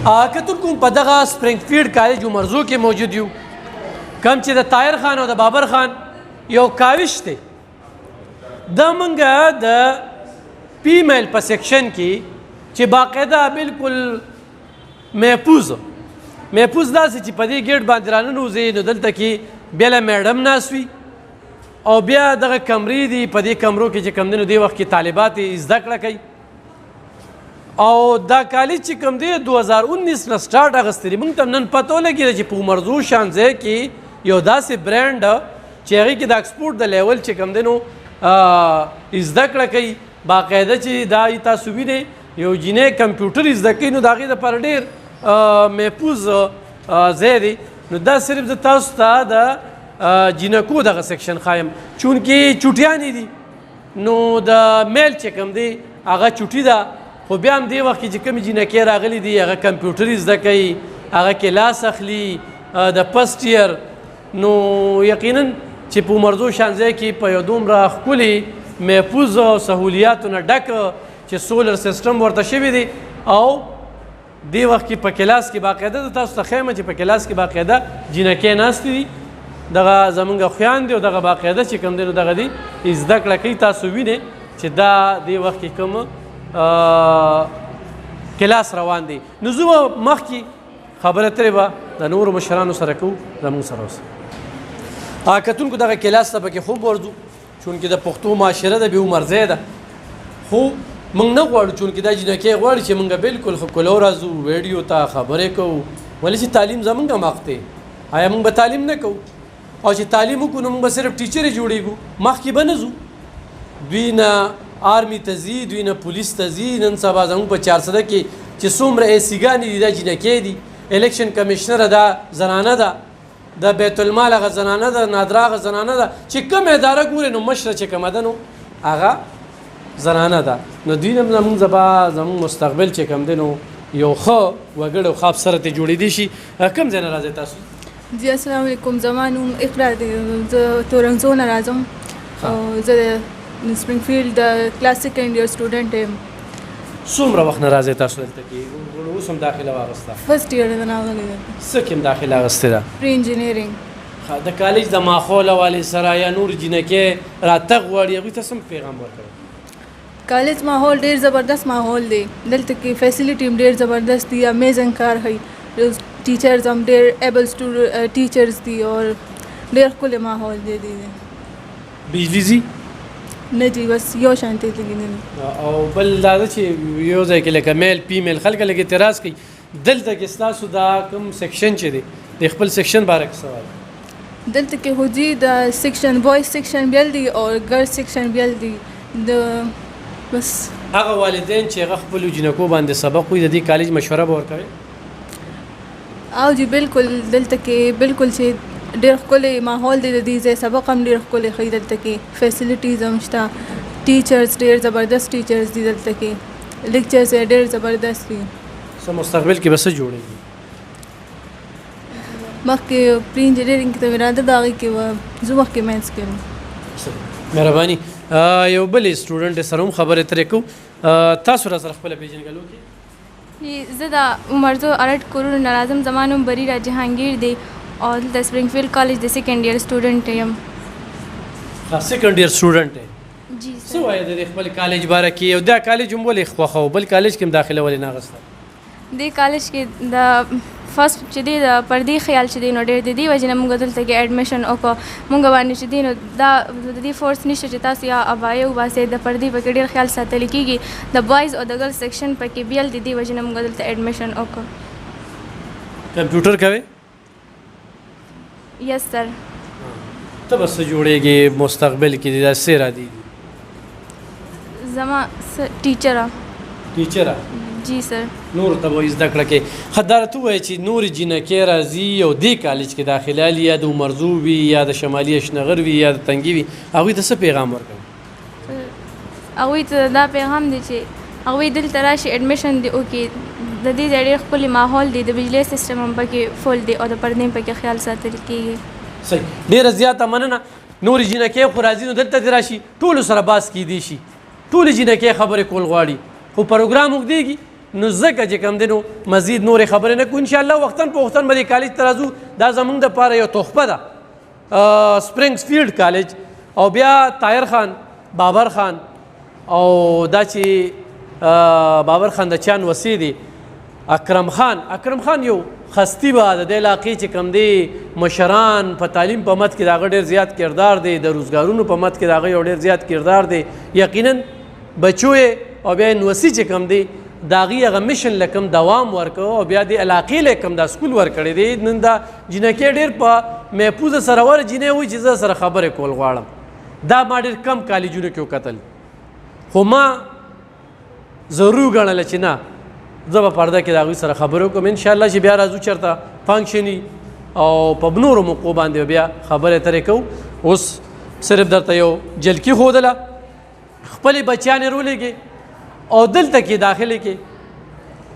کتونکو په دغه سپرینګفیلډ کالج عمرزو کې موجود یو کم چې د طاهر خان او د بابر خان یو کاوش دی دا موږ د فیمیل په سیکشن کې چې باقاعده بالکل محفوظ داسې چې په دې ګیټ باندې راننوځې نو دلته کې بیا له میډم ناست وي او بیا دغه کمرې دي په دې کمرو کې چې کوم دی نو دې وخت کې طالبات یې زده کړه کوي او دا کالج چې کوم دی 2019 نه سټارټ اخیستی دی موږ ته نن پته ولګېده چې په عمرزو شان ځای کې یو داسې برانډ چې هغې کې د اکسپورټ د لیول چې کوم دی نو زده کړه کوي باقاعده چې دا تاسو وینئ یو جینۍ کمپیوټر زده کوي نو د هغې دپاره ډېر محفوظ ځای دی نو دا صرف زه تاسو ته د جینکو دغه سیکشن ښایم چونکې چوټیانې دي نو د میل چې کوم دی هغه چوټي ده خو بیا هم دې وخت کې چې کومې جینکې راغلي دي هغه کمپیوټر زده کوي هغه کلاس اخلي د فسټ ایئر نو یقینا چې په عمرزو شان ځای کې په یو دومره ښکلي محفوظ سهولیاتو نه ډک چې سولر سیسټم ورته شوی دی او دې وخت کې په کلاس کې باقاعده د تاسو ته ښیم چې په کلاس کې باقاعده جینکې ناستې دي دغه زمونږ خویان دي او دغه باقاعده چې کوم دی نو دغه دي زده کړه کوي تاسو وینئ چې دا دې وخت کې کوم کلاس روان دی نو زه به مخکې خبره ترې به د نورو مشرانو سره کوو زموږ سره اوسه کتونکو دغه کلاس ته پکې خوب ورځو چونکې د پښتو معاشره د بې عمر ځای ده خو موږ نه غواړو چونکې دا جینکې غواړي چې موږ بالکل ښکلو راځو ویډیو ته خبرې کوو ولې چې تعلیم زموږ هم حق دی آیا موږ به تعلیم نه کوو او چې تعلیم وکړو نو موږ به صرف ټیچرې جوړېږو مخکې به نه ځو دوی نه آرمی ته ځي دوی نه پولیس ته ځي نن سبا زموږ په 400 کې چې څومره ایسیګانې دي دا جینکې دي الیکشن کمیشنره دا زنانه ده د بیت المال هغه زنانه ده نادره هغه زنانه ده چې کوم اداره ګورې نو مشره چې کومه ده نو هغه زنانه ده نو دوی هم زموږ مستقبل چې کوم دی نو یو ښه وګړی او ښه افسره ترې جوړېدی شي کوم ځای نه راځئ تاسو جی السلام علیکم زما نوم اقرا دی زه تورنزو نه راځم او زه د سپرینګفیلډ د کلاس سیکنډ ایئر سټوډنټ یم څومره وخت نه راځئ تاسو دلته کې اوس هم داخله واخیسته فرسټ ایئر نه راغلی ده څه کې هم داخله اخیستې ده پری انجینیرینګ د کالج د ماحول حوالې سره یا نور جینکې راتګ غواړي هغوی ته څه پیغام ورکوئ کالج ماحول ډېر زبردست ماحول دی دلته کې فیسیلیټي هم ډېر زبردست دي امیزنګ کار ښیي ټیچرز هم ډېر ایبل ټیچرز دي او ډېر ښکلی ماحول دی بجلی ځي نه جی بس یو شانتي لګي او بل دا ده چې یو ځای کې لکه میل فیمیل خلک لږ اعتراض کوي دلته کې ستاسو دا کوم سیکشن چې دی د خپل سیکشن باره کې سوال دلته کې خو جي د سیکشن بوایز سیکشن بیل دی او ګرلز سیکشن بیل دی د بس هغه والدین چې هغه خپلو جینکو باندې سبق وي د دې کالج مشوره به ورکوي او جی بالکل دلته کې بالکل چې ډېر ښکلی ماحول دی د دې ځای سبق هم ډېر ښکلی ښیي دلته کې فیسیلیټیز هم شته ټیچرز ډېر زبردست ټیچرز دي دلته کې لیکچرز یې ډېر زبردست دي څه مستقبل کې به څه جوړېږي مخکې پری انجینیرینګ ته مې اراده ده هغې کې به زه مخکې مینس کې مهرباني یو بل سټوډنټ سره هم خبرې ترې کوو تاسو را سره خپله پېژنګلو کې زه د عمرزو ارټ کورونو نه راځم زما نوم بریرا جهانګیر دی او د سپرینګفیلډ کالج د سیکنډ ایئر سټوډنټ یم سیکنډ ایئر سټوډنټ جی څه وایې د خپل کالج باره کې او دا کالج هم ولې خوښه بل کالج کې هم داخله ولې نه اخیسته دې کالج کې د فرست چې دی د پردې خیال چې دی نو ډېر د دې وجې نه موږ دلته کې ایډمیشن وکړو موږ باندې چې دی نو دا د دې فورس نشته چې تاسو یا ابایه وباسئ د پردې پکې ډېر خیال ساتل کېږي د بوایز او د ګرلز سیکشن پکې بیل د دې وجې نه موږ دلته ایډمیشن وکړو کمپیوټر کوئ یس سر ته به څه جوړېږې مستقبل کې دا څه ارادې دي زما ټیچره جی سر نور ته به زده کړه کې خداره ته ووایې چې نورې جینکې راځي او دې کالج کې داخله لي یا د عمرزو وي یا د شمالي اشنغر وي یا د تنګي وي هغوی ته څه پیغام ورکوي هغوی ته دا پیغام دی چې هغوی دلته راشي ایډمیشن دی وکړي د دې ځای ډېر ښکلی ماحول دی د بجلی سیسټم هم پکې فل دی او د پردې هم پکې خیال ساتل کېږي صحیح ډېره زیاته مننه نورې جینکې خو راځي نو دلته دې راشي ټولو سره باس کیدی شي ټولې جینکې خبرې کول غواړي خو پروګرام اوږدېږي نو ځکه چې کوم دی نو مزید نورې خبرې نه کوو انشاءالله وختاً په وختاً به دې کالج ته راځو دا زموږ دپاره یو تحفه ده سپرینګز فیلډ کالج او بیا طاهر خان بابر خان او دا چې بابر خان د چان وسی دی اکرم خان یو خستی به د دې علاقې چې کوم دی مشران په تعلیم په مد کې د هغه ډېر زیات کردار دی د روزګارونو په مد کې د هغه یو ډېر زیات کردار دی یقینا بچو او بیا یونیورسي چې کوم دی د هغې هغه مشن له کوم دوام ورکړو او بیا د علاقې له کوم دا سکول ورکړی دی نن دا جینکۍ ډېر په محفوظه سره ور جینۍ وایي چې زه سره خبرې کول غواړم دا ما ډېر کم کالجونو کې وکتل خو ما ضرور ګڼله چې نه زه به پرده کې د هغوی سره خبرې وکړم انشاءالله چې بیا راځو چېرته فنکشني او په نورو موقعو باندې بیا خبرې ترې کوو اوس صرف درته یو جلکي ښودله خپلې بچیانې رولیږي او دلته کې داخله کې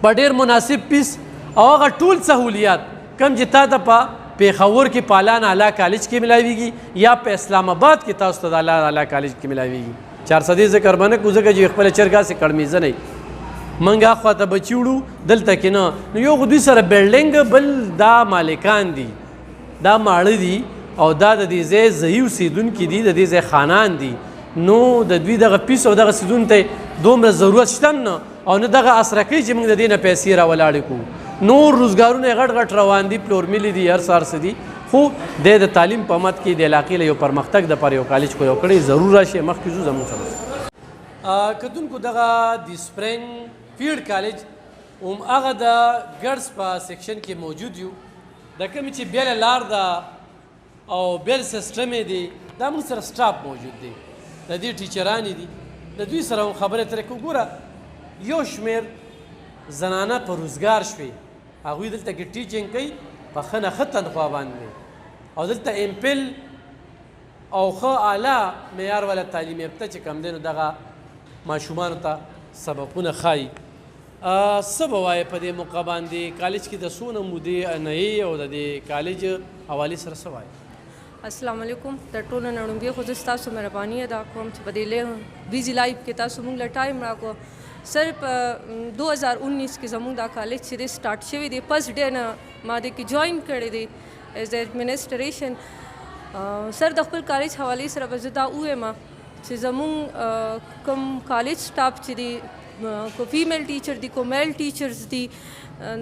په ډېر مناسب پیس او هغه ټول سهولیات کم چې تا ته په پیښور کې پالان اعلی کالج کې ملاویږي یا په اسلام آباد کې تاسو ته د اعلی کالج کې ملاویږي 400 ذکر به نه کوو ځکه چې خپله چرګه سې کړمیزه نه موږ هخوا ته بچي وړو دلته کې نه نو یو خو دوی سره بلډینګ بل دا مالکان دي دا ماړه دي او دا د دې ځای ځایي اوسېدونکي دي د دې ځای خانان دي نو د دوی دغه پیس او دغه سیدون ته دومره ضرورت شته نه او نه دغه اسرکۍ چې موږ د دې نه پیسې راولاړې کوو نور روزګارونه یې غټ غټ روان دي پلور ملي دي هر څه څه دي خو د تعلیم په مد کې د علاقې له یو پرمختګ دپاره یو کالج کو یو کړی ضرور راشي مخکې ځو زموږ سره کتونکو دغه د سپرینګ فیلډ کالج هم هغه د ګرلز په سیکشن کې موجود یو د کومې چې بیله لار ده او بیل سیسټم یې دی دا موږ سره سټاف موجود دی د دې ټیچرانې دي د دوی سره هم خبرې ترې کوو ګوره یو شمېر زنانه په روزګار شوې هغوی دلته کې ټیچینګ کوي په ښه نه ښه تنخوا باندې او دلته امپل او ښه اعلی معیار والا تعلیم یافته چې کوم دی نو دغه ماشومانو ته سبقونه ښایي څه به وایې په دې موقع باندې کالج کې د څونه مودې نه یې او د دې کالج حوالې سره څه وایې السلام علیکم تر ټولو نه لومړی خو زه ستاسو مهرباني ادا کوم چې په دې بیزي لایف کې تاسو موږ له ټایم راکړو سر په 2019 کې زموږ دا کالج چې دی سټارټ شوی دی فسټ ډے نه ما دې کې جوائن کړی دی ایز ایڈمنسټریشن سر د خپل کالج حوالې سره به زه دا ووایم چې زموږ کوم کالج سټاف چې دی کو فیمیل ټیچر دی کو میل ټیچرز دی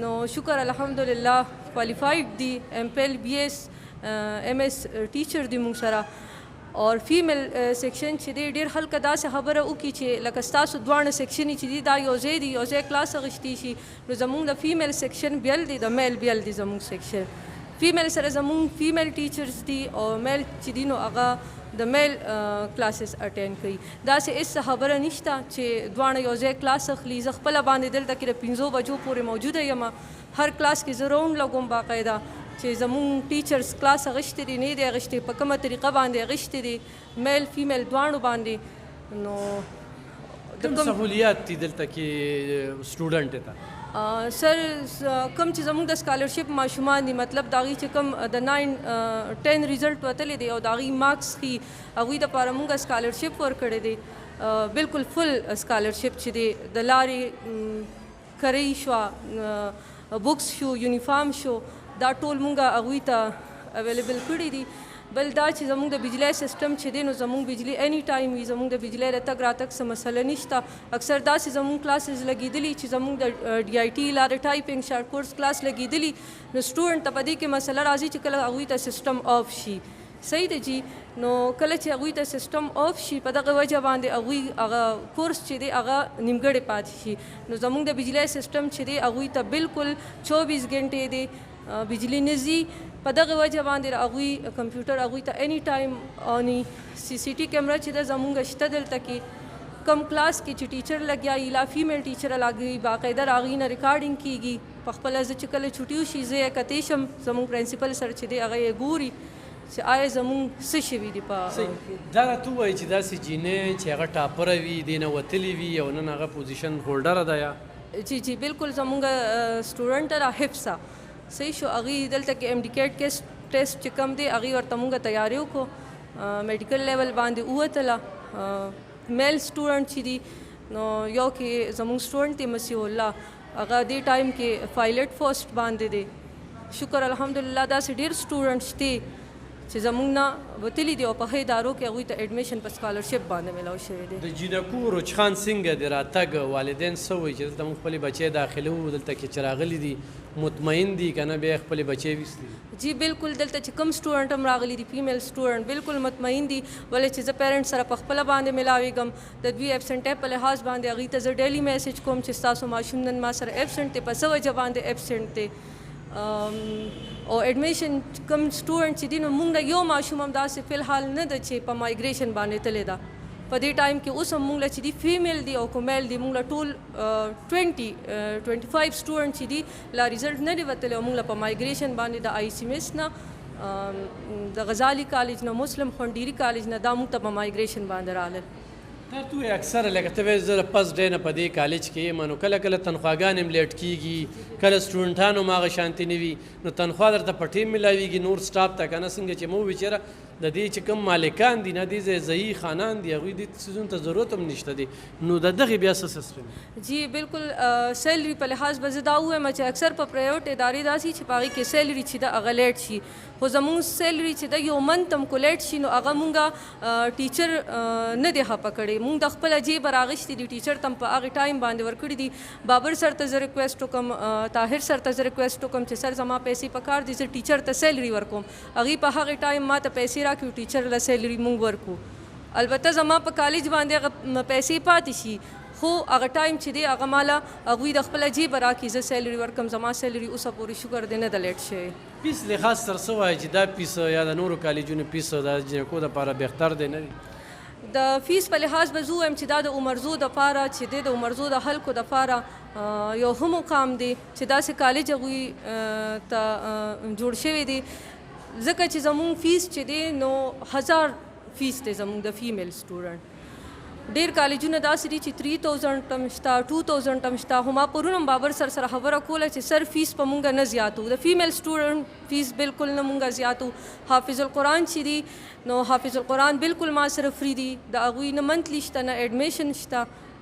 نو شکر الحمدلله کوالیفائڈ دی ایم پیل بی ایس ایم ایس ټیچر دی موږ سره اور فیمیل سیکشن چې دی ډېر خلک داسې خبره وکړي چې لکه ستاسو دواړه سیکشن چې دي دا یو ځای دي یو ځای کلاس اخیستی شي نو زموږ د فیمیل سیکشن بیل دی د میل بیل دی زموږ سیکشن فیمیل سره زموږ فیمیل ټیچرز دي او میل چې دي نو هغه د میل کلاسز اټینډ کوي داسې هېڅ خبره نشته چې دواړه یو ځای کلاس اخلي زه خپله باندې دلته کې د 5 بجو پورې موجوده یم هر کلاس کې زه راوند لګوم باقاعده چې زموږ ټیچرز کلاس اخیستی دي نه دی اخیستی په کومه طریقه باندې اخیستی دي میل فیمیل دواړو باندې نو کوم سهولیات دي دلته کې سټوډنټ ته سر کوم چې زموږ د سکالرشپ ماشومان دي مطلب د هغوی چې کوم د 9-10 ریزلټ وتلی دی او د هغوی مارکس ښي هغوی دپاره موږ سکالرشپ ورکړی دی بالکل فل سکالرشپ چې دی د لارې کرۍ شوه بکس شو یونیفارم شو دا ټول مونږ هغوی ته اویلیبل کړي دي بل دا چې زموږ د بجلی سیسټم چې دی نو زموږ بجلی اینی ټایم وي زموږ د بجلی د تګ راتګ څه مسله نشته اکثر داسې زموږ کلاسز لګېدلي چې زموږ د ډي آی ټي لارې ټایپنګ شارټ کورس کلاس لګېدلي نو سټوډنټ ته په دې کې مسله راځي چې کله هغوی ته سیسټم آف شي صحیح دی جی نو کله چې هغوی ته سیسټم آف شي په دغه وجه باندې هغوی هغه کورس چې دی هغه نیمګړی پاتې شي نو زموږ د بجلی سیسټم چې دی هغوی ته بالکل 24 غنټې دی بجلی نزي په دغه وجه باندې هغوی کمپیوټر هغوی ته اینی ټایم اونی سی سی ټي کیمره چې ده زموږ شته دلته کې کم کلاس کې چې ټیچر لګیا لا فیمیل ټیچر لګوي باقاعده د هغوی نه ریکارډینګ کیږي په خپله زه چې کله چھوټي وشي زه یې کتی شم زموږ پرنسپل سر چې دی هغه یې ګوري چې آیا زموږ څه شوي دي په دا راته ووایي چې داسې جینۍ چې هغه ټاپره وي دې نه وتلې وي او نن هغه پوزیشن هولډره ده یا جی بالکل زموږ سټوډنټ را حفظه صحیح شو هغوی دلته کې امډیکیټ ټیسټ چې کوم دی هغوی ورته مونږ تیاری وکړو میډیکل لیول باندې ووتله میل سټوډنټ چې دي نو یو کې زموږ سټوډنټ دی مسیح الله هغه دې ټایم کې پایلټ پوسټ باندې دی. شکر الحمدلله داسې ډېر سټوډنټس دي چې زمونږ نه وتلي دي او په ښه ادارو کې هغوی ته ایډمیشن په سکالرشپ باندې میلاو شوی دی. د جینکو روچخان څنګه د راتګ والدین څه وایي چې دلته موږ خپلې بچې داخله وو دلته کې چې راغلي دي مطمئن دي که نه بیا یې خپلې بچې ویستلي؟ جی بالکل دلته چې کوم سټوډنټ هم راغلي دي فیمیل سټوډنټ بالکل مطمئن دي ولې چې زه پیرنټ سره په خپله باندې میلاویږم د دوی ایبسنټۍ په لحاظ باندې هغوی ته زه ډیلی میسج کوم چې ستاسو ماشوم نن ما سره ایبسنټ دی په څه وجه باندې ایبسنټ دی او ایډمیشن کوم سټوډنټ چې دي نو موږ نه یو ماشوم هم داسې فی الحال نه ده چې په مایګریشن باندې تللی ده. په دې ټایم کې اوس هم موږ له چې دي فیمیل دي او که میل دي موږ له ټول 25 سټوډنټ چې دي لا ریزلټ نه دی وتلی او موږ له په مایګریشن باندې د آی سی ایم ایس نه د غزالي کالج نه مسلم خونډيري کالج نه دا موږ ته په مایګریشن باندې راغلل. دا تو اکثر لکه ته وایې زه پس ډی نه په دې کالج کې یم نو کله کله تنخواګانې هم لیټ کېږي کله سټوډنټان هم هغه شانتي نه وي نو تنخوا درته په ټیم میلاویږي نور سټاف ته که نه څنګه چې مو وي چېرې د دې چې کوم مالکان دي نه دې ځایي خانان دي هغوی دې څیزونو ته ضرورت هم نشته دی نو د دغې بیا څه سیسټم؟ جی بالکل سیلري په لحاظ به زه دا ووایم چې اکثر په پرایویټ ادارې داسې چې په هغې کې سیلري چې ده هغه لیټ شي خو زمونږ سیلري چې ده یو منت هم کو لیټ شي نو هغه مونږه ټیچر نه دی خفه کړی مونږ د خپله جیب راغشتي دي ټیچر ته هم په هغې ټایم باندې ورکړي دي. بابر سر ته زه ریکویسټ وکړم طاهر سر ته زه ریکویسټ وکړم چې سر زما پیسې پکار دي زه ټیچر ته سیلري ورکوم هغوی په هغې ټایم ما ته پیسې راکړي ټیچر له سیلري مونږ ورکو. البته زما په کالج باندې هغه پیسې پاتې شي خو هغه ټایم چې دی هغه ماله هغوی د خپله جیبه راکړي زه سیلري ورکړم زما سیلري اوسه پورې شکر دی نه ده لیټ شوی. پیس لحاظ سره څه وایي چې دا پیس یا د نورو کالجونو پیس د جینکو دپاره بهتر دی نه دی؟ د فیس په لحاظ به زه ووایم چې دا د عمرزو دپاره چې دی د عمرزو د خلکو دپاره یو ښه مقام دی چې داسې کالج هغوی ته جوړ شوی دی ځکه چې زمونږ فیس چې دی نو 1000 فیس دی زمونږ د فیمیل سټوډنټ. ډېر کالجونه داسې دي چې 3000 تم شته 2000 تم شته خو ما پرون هم بابر سره خبره کوله چې سر فیس په مونږه نه زیاتو د فیمیل سټوډنټ فیس بالکل نه مونږه زیاتو. حافظ القرآن چې دي نو حافظ القرآن بالکل ما سره فری دي د هغوی نه منتلی شته نه ایډمیشن شته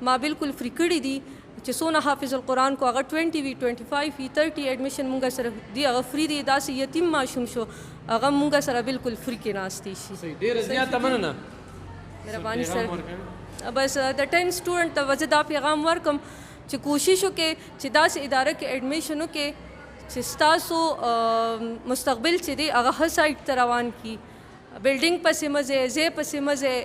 ما بالکل فری کړي دي چې څونه حافظ القرآن کو هغه 20 وي 25 وي 30 ایډمیشن مونږه سره دی هغه فری دی داسې یتیم ماشوم شو هغه مونږه سره بالکل فری کې ناستې شي. ډېره زیاته مننه مهرباني سر. بس د 10 سټوډنټ ته زه دا پیغام ورکم چې کوشش وکړئ چې داسې اداره کې ایډمیشن وکړئ چې ستاسو مستقبل چې دی هغه ښه سایډ ته روان کړي بلډینګ پسې مه ځئ ځای پسې مه ځئ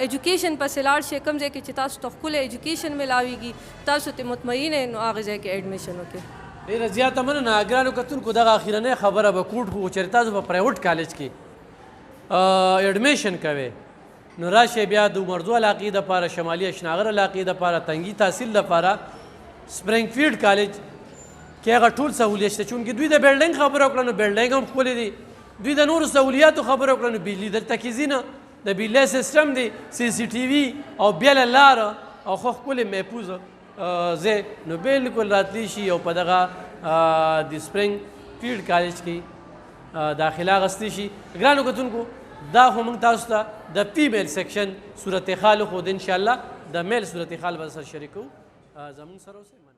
ایجوکیشن پسې لاړ شئ کوم ځای کې چې تاسو ته ښکلی ایجوکیشن میلاویږي تاسو ته مطمئن یې نو هغه ځای کې ایډمیشن وکړئ. ډېره زیاته مننه ګرانو کتونکو دغه اخرنۍ خبره به کوټ کړو چېرې تاسو په پرایویټ کالج کې ایډمیشن کوئ نو راشئ بیا د عمرزو علاقې دپاره شمالي اشناغر علاقې دپاره تنګي تحصیل دپاره سپرینګ فیلډ کالج کې هغه ټول سهولیت شته چونکې دوی د بلډینګ خبره وکړه نو بلډینګ هم ښکلې دی دوی د نورو سهولیاتو خبره وکړه نو بجلي دلته کې ځي نه د بجلۍ سیسټم دی CCTV او بیله لاره او ښه ښکلې محفوظ ځای نو بالکل راتلی شي او په دغه د سپرینګ فیلډ کالج کې داخله اخیستی شي. ګرانو کتونکو دا خو موږ تاسو ته د فیمیل سیکشن صورتحال وښود انشاءالله د میل صورتحال به سره شریکوو زموږ سره اوسئ.